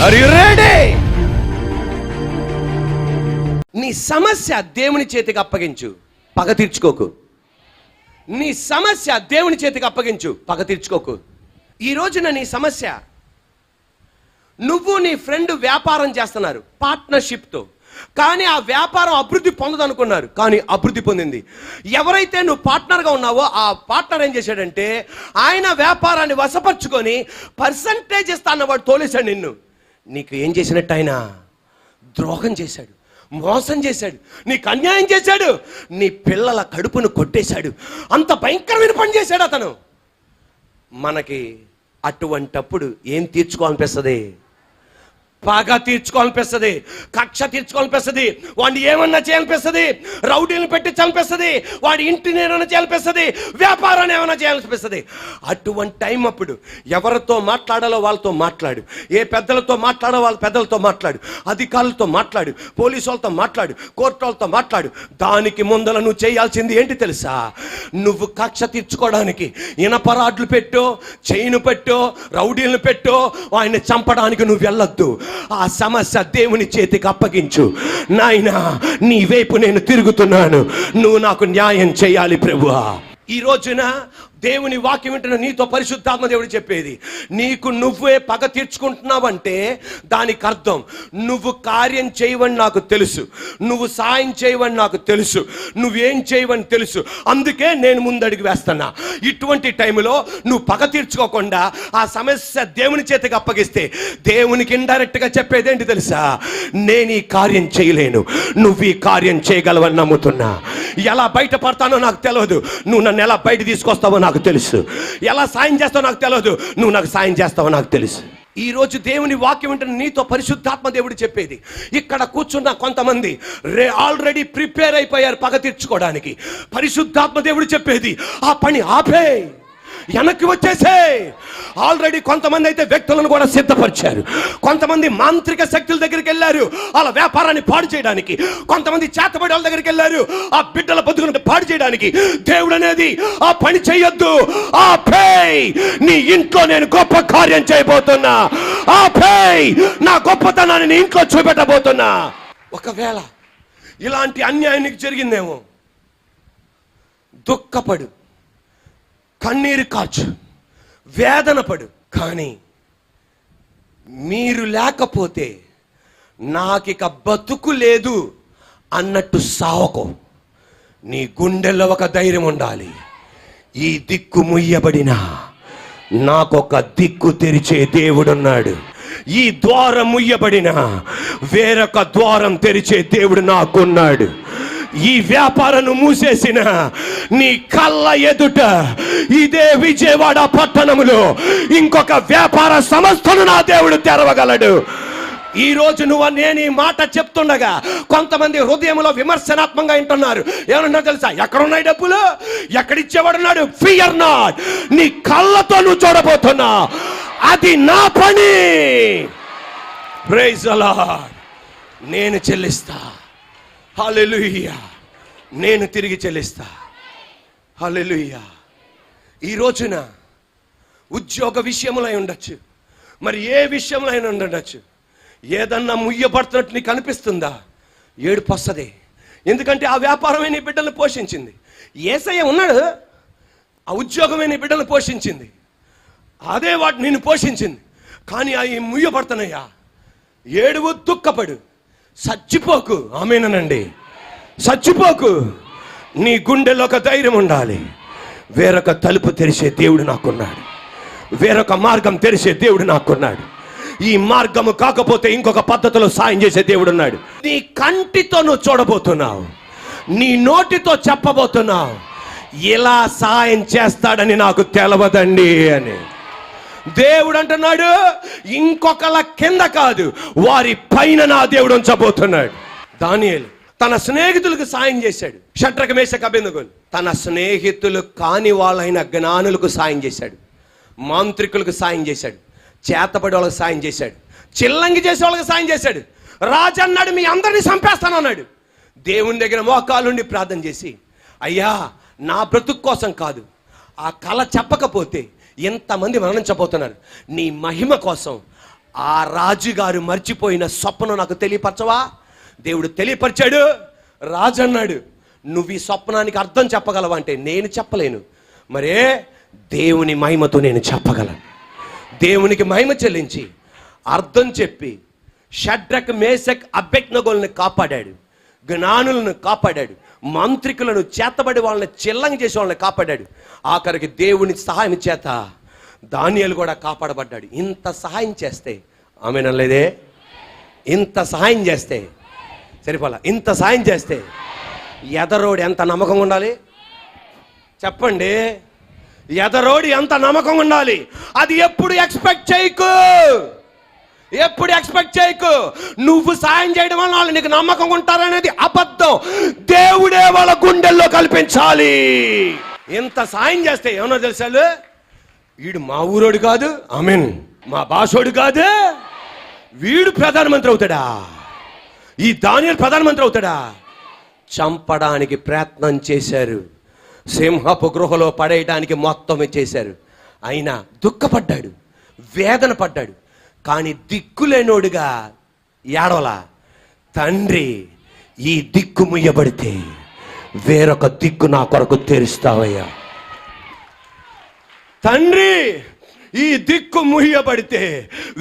Are you ready? నీ సమస్య దేవుని చేతికి అప్పగించు, పగ తీర్చుకోకు. నీ సమస్య దేవుని చేతికి అప్పగించు, పగ తీర్చుకోకు. ఈ రోజున నీ సమస్య, నువ్వు నీ ఫ్రెండ్ వ్యాపారం చేస్తున్నారు పార్ట్నర్షిప్తో, కానీ ఆ వ్యాపారం అభివృద్ధి పొందదనుకున్నారు, కానీ అభివృద్ధి పొందింది. ఎవరైతే నువ్వు పార్ట్నర్గా ఉన్నావో ఆ పార్ట్నర్ ఏం చేశాడంటే ఆయన వ్యాపారాన్ని వశపరుచుకొని పర్సంటేజ్ ఇస్తాన్నవాడు తోలేశాడు నిన్ను. నీకు ఏం చేసినట్టు ఆయన ద్రోహం చేశాడు, మోసం చేశాడు, నీకు అన్యాయం చేశాడు, నీ పిల్లల కడుపును కొట్టేశాడు. అంత భయంకరమైన పని చేశాడు అతను. మనకి అటువంటప్పుడు ఏం తీర్చుకోవాలనిపిస్తుంది? పగ తీర్చుకోవాలనిపిస్తుంది, కక్ష తీర్చుకోవాలనిపిస్తుంది, వాడిని ఏమన్నా చేయాలనిపిస్తుంది, రౌడీలను పెట్టి చంపేస్తుంది, వాడి ఇంటిని ఏమైనా చేయాలనిపిస్తుంది, వ్యాపారాన్ని ఏమైనా చేయాలనిపిస్తుంది. అటువంటి టైం అప్పుడు ఎవరితో మాట్లాడాలో వాళ్ళతో మాట్లాడు, ఏ పెద్దలతో మాట్లాడాలో వాళ్ళ పెద్దలతో మాట్లాడు, అధికారులతో మాట్లాడు, పోలీసు వాళ్ళతో మాట్లాడు, కోర్టు వాళ్ళతో మాట్లాడు. దానికి ముందర నువ్వు చేయాల్సింది ఏంటి తెలుసా? నువ్వు కక్ష తీర్చుకోవడానికి ఇనపరాడ్లు పెట్టో, చైను పెట్టో, రౌడీలను పెట్టో ఆయన్ని చంపడానికి నువ్వు వెళ్ళొద్దు. ఆ సమస్య దేవుని చేతికి అప్పగించు. నాయనా, నీ వైపు నేను తిరుగుతున్నాను, నువ్వు నాకు న్యాయం చేయాలి ప్రభువా. ఈ రోజున దేవుని వాక్యం వింటున్న నీతో పరిశుద్ధాత్మ దేవుడు చెప్పేది, నీకు నువ్వే పగ తీర్చుకుంటున్నావంటే దానికి అర్థం నువ్వు కార్యం చేయవని నాకు తెలుసు, నువ్వు సాయం చేయవని నాకు తెలుసు, నువ్వేం చేయవని తెలుసు, అందుకే నేను ముందడుగు వేస్తున్నా. ఇటువంటి టైంలో నువ్వు పగ తీర్చుకోకుండా ఆ సమస్య దేవుని చేతికి అప్పగిస్తే దేవునికి ఇండైరెక్ట్గా చెప్పేది ఏంటి తెలుసా? నేను ఈ కార్యం చేయలేను, నువ్వు ఈ కార్యం చేయగలవని నమ్ముతున్నా. ఎలా బయటపడతానో నాకు తెలియదు, నువ్వు నన్ను ఎలా బయట తీసుకొస్తావో నాకు తెలుసు, ఎలా సాయం చేస్తావో నాకు తెలియదు, నువ్వు నాకు సాయం చేస్తావో నాకు తెలుసు. ఈ రోజు దేవుని వాక్యం అంటే నీతో పరిశుద్ధాత్మ దేవుడు చెప్పేది, ఇక్కడ కూర్చున్న కొంతమంది ఆల్రెడీ ప్రిపేర్ అయిపోయారు పగ తీర్చుకోవడానికి. పరిశుద్ధాత్మ దేవుడు చెప్పేది, ఆ పని ఆపే, వెనక్కి వచ్చేసే. ఆల్రెడీ కొంతమంది అయితే వ్యక్తులను కూడా సిద్ధపరిచారు, కొంతమంది మాంత్రిక శక్తుల దగ్గరికి వెళ్ళారు వాళ్ళ వ్యాపారాన్ని పాడు చేయడానికి, కొంతమంది చేతబడి వాళ్ళ దగ్గరికి వెళ్ళారు ఆ బిడ్డల బతుకుని పాడు చేయడానికి. దేవుడు అనేది ఆ పని చేయొద్దు, ఆపేయ్. నీ ఇంట్లో నేను గొప్ప కార్యం చేయబోతున్నా, ఆపేయ్. నా గొప్పతనాన్ని నీ ఇంట్లో చూపెట్టబోతున్నా. ఒకవేళ ఇలాంటి అన్యాయం నీకు జరిగిందేమో, దుఃఖపడు, కన్నీరు కాచు, వేదన పడు, కానీ మీరు లేకపోతే నాకిక బతుకు లేదు అన్నట్టు సావకో. నీ గుండెల్లో ఒక ధైర్యం ఉండాలి, ఈ దిక్కు ముయ్యబడిన నాకొక దిక్కు తెరిచే దేవుడున్నాడు, ఈ ద్వారం ముయ్యబడిన వేరొక ద్వారం తెరిచే దేవుడు నాకున్నాడు. ఈ వ్యాపారాన్ని మూసేసిన నీ కళ్ళ ఎదుట ఇదే విజయవాడ పట్టణంలో ఇంకొక వ్యాపార సంస్థను నా దేవుడు తెరవగలడు. ఈ రోజు నేను ఈ మాట చెప్తుండగా కొంతమంది హృదయంలో విమర్శనాత్మకంగా వింటున్నారు. ఏమన్నా తెలుసా? ఎక్కడున్నాయి డబ్బులు, ఎక్కడిచ్చేవాడున్నాడు? Fear not. నీ కళ్ళతో నువ్వు చూడబోతున్నా, అది నా పని. Praise the lord. నేను చెల్లిస్తా, హల్లెలూయా. నేను తిరిగి చెల్లిస్తా, హల్లెలూయా. ఈ రోజున ఉద్యోగ విషయంలో ఉండొచ్చు, మరి ఏ విషయంలో అయినా ఉండొచ్చు, ఏదన్నా ముయ్యబడుతున్నట్టు నీకు అనిపిస్తుందా? ఏడుపు వస్తుంది. ఎందుకంటే ఆ వ్యాపారమే నీ బిడ్డలను పోషించింది, యేసయ్య ఉన్నాడు, ఆ ఉద్యోగమే నీ బిడ్డలను పోషించింది, అదే వాటి నిన్ను పోషించింది. కానీ అవి ముయ్యబడుతున్నాయా? ఏడువు, దుఃఖపడు, చచ్చిపోకు. ఆమేనండి, చచ్చిపోకు. నీ గుండెలో ఒక ధైర్యం ఉండాలి, వేరొక తలుపు తెరిచే దేవుడు నాకున్నాడు, వేరొక మార్గం తెరిచే దేవుడు నాకున్నాడు. ఈ మార్గము కాకపోతే ఇంకొక పద్ధతిలో సాయం చేసే దేవుడు ఉన్నాడు. నీ కంటితో నువ్వు చూడబోతున్నావు, నీ నోటితో చెప్పబోతున్నావు, ఇలా సాయం చేస్తాడని నాకు తెలవదండి అని. దేవుడు అంటున్నాడు, ఇంకొకల కింద కాదు, వారి పైన నా దేవుడు ఉంచబోతున్నాడు. దానియేలు తన స్నేహితులకు సాయం చేశాడు. షడ్రక మేషక అబేద్నెగోలు తన స్నేహితులు కాని వాళ్ళైన జ్ఞానులకు సాయం చేశాడు, మాంత్రికులకు సాయం చేశాడు, చేతపడి వాళ్ళకి సాయం చేశాడు, చిల్లంగి చేసే వాళ్ళకి సాయం చేశాడు. రాజు అన్నాడు, మీ అందరినీ చంపేస్తానన్నాడు. దేవుని దగ్గర మోకాలుండి ప్రార్థన చేసి, అయ్యా నా బ్రతుకు కోసం కాదు, ఆ కళ చెప్పకపోతే ఎంతమంది మరణించబోతున్నారు, నీ మహిమ కోసం ఆ రాజుగారు మర్చిపోయిన స్వప్నం నాకు తెలియపరచవా? దేవుడు తెలియపరిచాడు. రాజు అన్నాడు, నువ్వు ఈ స్వప్నానికి అర్థం చెప్పగలవా అంటే, నేను చెప్పలేను. మరే దేవుని మహిమతో నేను చెప్పగలను. దేవునికి మహిమ చెల్లించి అర్థం చెప్పి షడ్రక్, మేషక్, అబేద్నెగోలను కాపాడాడు. జ్ఞానులను కాపాడాడు. మంత్రికులను, చేతబడి వాళ్ళని చిల్లంగా చేసే వాళ్ళని కాపాడాడు. ఆఖరికి దేవుని సహాయం చేత దానియేలు కూడా కాపాడబడ్డాడు. ఇంత సహాయం చేస్తే ఆమెనలేదే, ఇంత సహాయం చేస్తే సరిపోలా. ఇంత సహాయం చేస్తే ఎదరోడు ఎంత నమ్మకం ఉండాలి చెప్పండి? ఎదరోడి ఎంత నమ్మకం ఉండాలి? అది ఎప్పుడు ఎక్స్పెక్ట్ చేయకు, ఎప్పుడు ఎక్స్పెక్ట్ చేయకు. నువ్వు సాయం చేయడం వల్ల వాళ్ళు నీకు నమ్మకం ఉంటారనేది అబద్ధం. దేవుడే వాళ్ళ గుండెల్లో కల్పించాలి. ఇంత సాయం చేస్తే ఏమన్నా తెలుసా, వీడు మా ఊరోడు కాదు, ఆమెన్, మా భాషోడు కాదు, వీడు ప్రధానమంత్రి అవుతాడా, ఈ దానియేలు ప్రధానమంత్రి అవుతాడా? చంపడానికి ప్రయత్నం చేశారు, సింహపు గృహలో పడేయడానికి మొత్తం చేశారు. అయినా దుఃఖపడ్డాడు, వేదన పడ్డాడు. కానీ దిక్కులేనోడుగా ఏడవలా. తండ్రి, ఈ దిక్కు ముయ్యబడితే వేరొక దిక్కు నా కొరకు తెరుస్తావయ్యా. తండ్రి, ఈ దిక్కు ముయ్యబడితే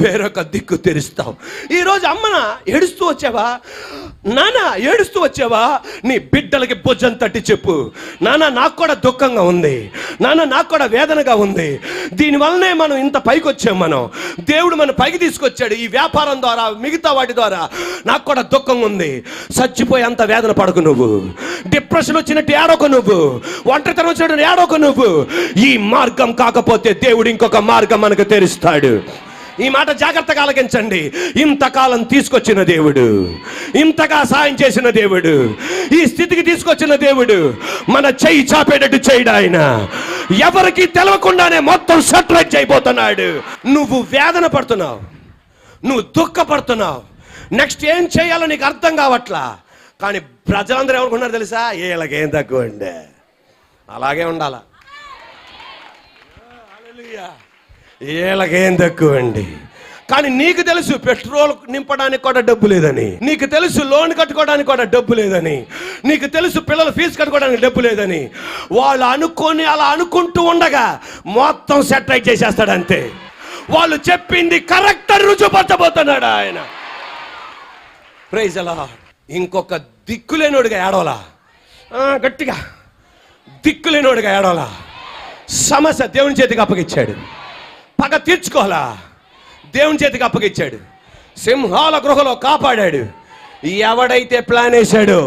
వేరొక దిక్కు తెరుస్తావు. ఈరోజు అమ్మన ఏడుస్తూ వచ్చావా, నాన్న ఏడుస్తూ వచ్చావా, నీ బిడ్డలకి భుజం తట్టి చెప్పు, నాన్న నాకు కూడా దుఃఖంగా ఉంది, నాన్న నాకు కూడా వేదనగా ఉంది. దీనివల్లనే మనం ఇంత పైకి వచ్చాం. మనం దేవుడు మన పైకి తీసుకొచ్చాడు. ఈ వ్యాపారం ద్వారా, మిగతా వాటి ద్వారా నాకు కూడా దుఃఖం ఉంది. చచ్చిపోయి అంత వేదన పడకు నువ్వు, డిప్రెషన్ వచ్చినట్టు ఏడోకు నువ్వు, ఒంటరితనం వచ్చినట్టు ఏడోకు నువ్వు. ఈ మార్గం కాకపోతే దేవుడు ఇంకొక మార్గం మనకు తెరుస్తాడు. ఈ మాట జాగ్రత్తగా ఆలకించండి. ఇంతకాలం తీసుకొచ్చిన దేవుడు, ఇంతగా సాయం చేసిన దేవుడు, ఈ స్థితికి తీసుకొచ్చిన దేవుడు మన చెయ్యి చాపేటట్టు చేయడు. ఆయన ఎవరికి తెలవకుండానే మొత్తం సెటిలైట్ చేయబోతున్నాడు. నువ్వు వేదన పడుతున్నావు, నువ్వు దుఃఖపడుతున్నావు, నెక్స్ట్ ఏం చేయాలో నీకు అర్థం కావట్లా. కానీ ప్రజలందరూ ఏమనుకున్నారు తెలుసా? వీళ్ళకేం తక్కువ అండి, అలాగే ఉండాలా, వీళ్ళకేం తక్కువ అండి. కానీ నీకు తెలుసు పెట్రోల్ నింపడానికి కూడా డబ్బు లేదని, నీకు తెలుసు లోన్ కట్టుకోవడానికి కూడా డబ్బు లేదని, నీకు తెలుసు పిల్లల ఫీజు కట్టుకోవడానికి డబ్బు లేదని. వాళ్ళు అనుకొని అలా అనుకుంటూ ఉండగా మొత్తం సెటిలైట్ చేసేస్తాడు అంతే. వాళ్ళు చెప్పింది కరెక్ట్ అని రుజుపరచబోతున్నాడు ఆయన. ప్రైజ్ అలార్డ్. ఇంకొక దిక్కులేనోడిగా ఏడవలా, గట్టిగా దిక్కులేనోడిగా ఏడవలా. సమస్య దేవుని చేతికి అప్పగిచ్చాడు, పగ తీర్చుకోవాలా, దేవుని చేతికి అప్పగిచ్చాడు. సింహాల గృహలో కాపాడాడు. ఎవడైతే ప్లాన్ వేశాడో,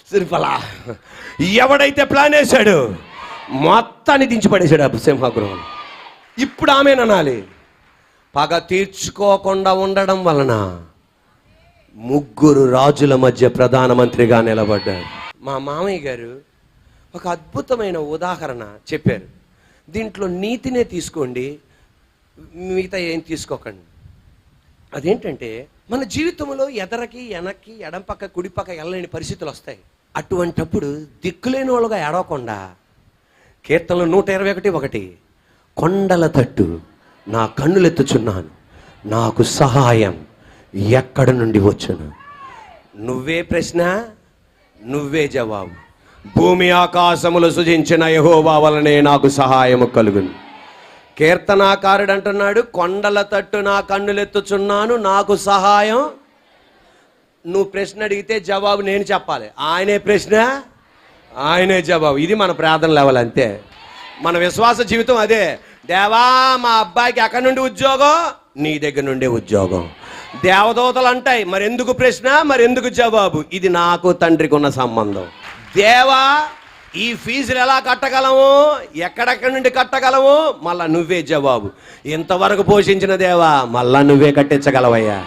సిరిపలా ఎవడైతే ప్లాన్ వేశాడో మొత్తాన్ని దించిపడేశాడు సింహగృహం. ఇప్పుడు ఆమెననాలి, పగ తీర్చుకోకుండా ఉండడం వలన 3 రాజుల మధ్య ప్రధానమంత్రిగా నిలబడ్డాడు. మా మామయ్య గారు ఒక అద్భుతమైన ఉదాహరణ చెప్పారు. దీంట్లో నీతినే తీసుకోండి, మిగతా ఏం తీసుకోకండి. అదేంటంటే, మన జీవితంలో ఎదరకి, వెనక్కి, ఎడంపక్క, కుడిపక్క వెళ్ళలేని పరిస్థితులు వస్తాయి. అటువంటప్పుడు దిక్కులేని వాళ్ళుగా ఏడవకుండా కీర్తనలు 121, కొండల తట్టు నా కన్నులెత్తుచున్నాను, నాకు సహాయం ఎక్కడ నుండి వచ్చును. నువ్వే ప్రశ్న, నువ్వే జవాబు. భూమి ఆకాశములు సృజించిన యెహోవా వలనే నాకు సహాయము కలుగును. కీర్తనాకారుడు అంటున్నాడు, కొండల తట్టు నా కన్నులెత్తుచున్నాను, నాకు సహాయం. నువ్వు ప్రశ్న అడిగితే జవాబు నేను చెప్పాలి. ఆయనే ప్రశ్న, ఆయనే జవాబు. ఇది మన ప్రార్థన లెవెల్ అంతే. మన విశ్వాస జీవితం అదే. దేవా, మా అబ్బాయికి ఎక్కడి నుండి ఉద్యోగం? నీ దగ్గర నుండే ఉద్యోగం. దేవదూతలు అంటాయి, మరెందుకు ప్రశ్న, మరెందుకు జవాబు? ఇది నాకు తండ్రికి ఉన్న సంబంధం. దేవా, ఈ ఫీజులు ఎలా కట్టగలము, ఎక్కడెక్కడి నుండి కట్టగలము? మళ్ళా నువ్వే జవాబు. ఇంతవరకు పోషించిన దేవా, మళ్ళా నువ్వే కట్టించగలవయ్యా.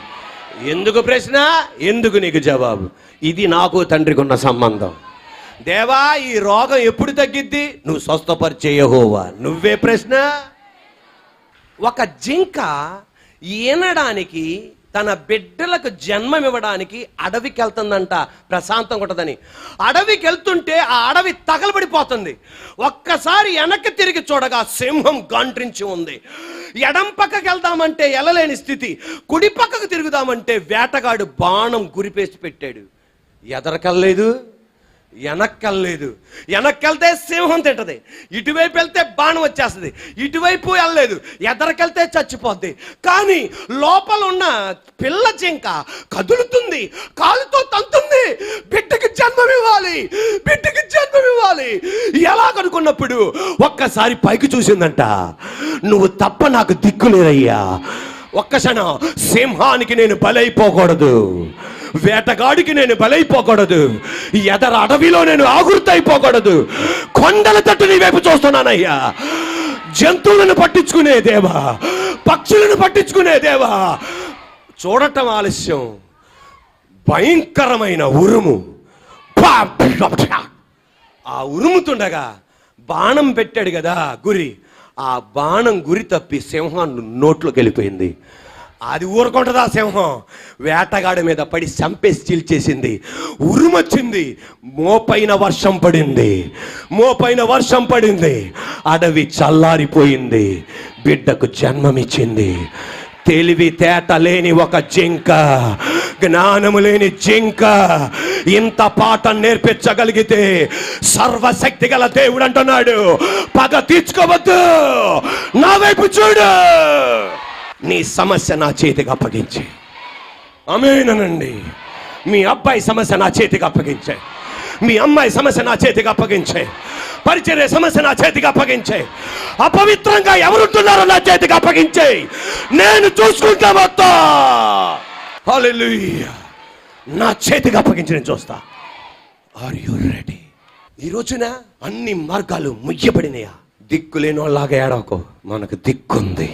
ఎందుకు ప్రశ్న, ఎందుకు నీకు జవాబు. ఇది నాకు తండ్రికి ఉన్న సంబంధం. దేవా, ఈ రోగం ఎప్పుడు తగ్గిద్ది? నువ్వు స్వస్థపరిచే యెహోవా. నువ్వే ప్రశ్న. ఒక జింక ఈనడానికి తన బిడ్డలకు జన్మమివ్వడానికి అడవికి వెళ్తుందంట, ప్రశాంతంగా ఉంటుందని. అడవికి వెళ్తుంటే ఆ అడవి తగలబడిపోతుంది. ఒక్కసారి వెనక్కి తిరిగి చూడగా సింహం గాండ్రించి ఉంది. ఎడం పక్కకి వెళ్దామంటే వెళ్ళలేని స్థితి, కుడి పక్కకు తిరుగుదామంటే వేటగాడు బాణం గురిపేసి పెట్టాడు. ఎదరకెళ్ళలేదు, వెనక్కెళ్ళలేదు. వెనక్కెళ్తే సింహం తింటది, ఇటువైపు వెళ్తే బాణం వచ్చేస్తుంది. ఇటువైపు వెళ్ళలేదు, ఎదరకెళ్తే చచ్చిపోద్ది. కానీ లోపల ఉన్న పిల్ల జింక కదులుతుంది, కాలుతో తంతుంది. బిడ్డకి జన్మమివ్వాలి, బిడ్డకి జన్మమివ్వాలి. ఎలాగనుకున్నప్పుడు ఒక్కసారి పైకి చూసిందంట, నువ్వు తప్ప నాకు దిక్కు లేదయ్యా. ఒక్క క్షణం, సింహానికి నేను బలైపోకూడదు, వేటగాడికి నేను బలైపోకూడదు, ఎదర అడవిలో నేను ఆగుర్తైపోకూడదు. కొండల తట్టు నీ వైపు చూస్తున్నానయ్యా. జంతువులను పట్టించుకునే దేవా, పక్షులను పట్టించుకునే దేవా. చూడటం ఆలస్యం, భయంకరమైన ఉరుము. ఆ ఉరుముతుండగా బాణం పెట్టాడు కదా గురి, ఆ బాణం గురి తప్పి సింహం నోట్లోకి వెళ్ళిపోయింది. అది ఊరుకుంటుందా సింహం? వేటగాడి మీద పడి చంపేసి చీల్చేసింది. ఉరుమొచ్చింది, మోపైన వర్షం పడింది, మోపైన వర్షం పడింది. అడవి చల్లారిపోయింది, బిడ్డకు జన్మమిచ్చింది. తెలివి తేట లేని ఒక జింక, జ్ఞానము లేని జింక ఇంత పాఠం నేర్పించగలిగితే సర్వశక్తి గల దేవుడు అంటున్నాడు, పగ తీర్చుకోవద్దు, నా వైపు చూడు, నీ సమస్య నా చేతికి అప్పగించే. ఆమేనండి. మీ అబ్బాయి సమస్య నా చేతికి అప్పగించే, మీ అమ్మాయి సమస్య నా చేతికి అప్పగించే, పరిచర్య సమస్య నా చేతికి అప్పగించే, అపవిత్రంగా ఎవరుంటున్నారో నా చేతికి అప్పగించే, నేను చూసుకుంటా మొత్తం. హల్లెలూయా. నా చేతికి అప్పగించి నేను చూస్తా. Are you ready? ఈ రోజున అన్ని మార్గాలు ముయ్యబడినయా? దిక్కు లేని వాళ్ళలాగా ఏడవకో, మనకు దిక్కుంది.